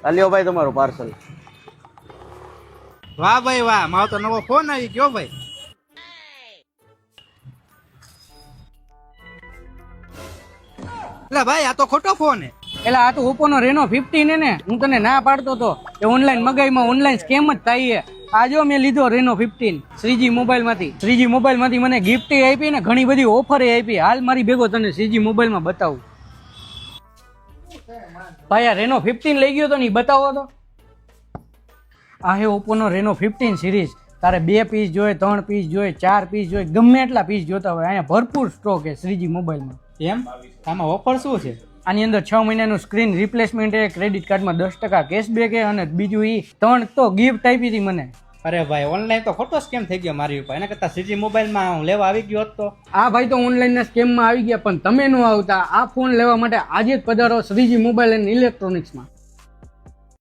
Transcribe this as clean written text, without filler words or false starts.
આ લ્યો ભાઈ તમારું પાર્સલ. વાહ ભાઈ વાહ, મારો તો નવો ફોન આવી ગયો ભાઈ. એટલે ભાઈ આ તો ખોટો ફોન હે. એટલે આ તો ઓપ્પો નો રેનો 15 ને હું તને ના પાડતો તો કે ઓનલાઈન મગાઈમાં ઓનલાઈન સ્કેમ જ થાય છે. આ જો મેં લીધો રેનો 15 શ્રીજી મોબાઈલ માંથી મને ગિફ્ટ આપી ને ઘણી બધી ઓફર આપી. હાલ મારી ભેગો તને શ્રીજી મોબાઈલ માં બતાવું. ભાઈ આ રેનો 15 લઈ ગયો તો નહીં બતાવો તો. આ હે ઓપ્પો નો રેનો 15 સિરીઝ. તારે 2 પીસ જોઈએ, 3 પીસ જોઈએ, 4 પીસ જોઈએ, ગમે એટલા પીસ જોતા હોય અહીંયા ભરપૂર સ્ટોક છે શ્રીજી મોબાઈલમાં. એમ આમાં ઓફર શું છે? આની અંદર 6 મહિનાનું સ્ક્રીન રિપ્લેસમેન્ટ છે, ક્રેડિટ કાર્ડમાં 10% કેશબેક છે અને બીજું 3 તો ગિફ્ટ આપી હતી મને. અરે ભાઈ ઓનલાઈન તો ખોટો સ્કેમ થઈ ગયો મારી ઉપર. એના કરતા સીજી મોબાઈલમાં હું લેવા આવી ગયો હોત તો. આ ભાઈ તો ઓનલાઈનના સ્કેમમાં આવી ગયા, પણ તમે ન આવતા. આ ફોન લેવા માટે આજે જ પધારો શ્રીજી મોબાઈલ એન્ડ ઇલેક્ટ્રોનિક્સમાં.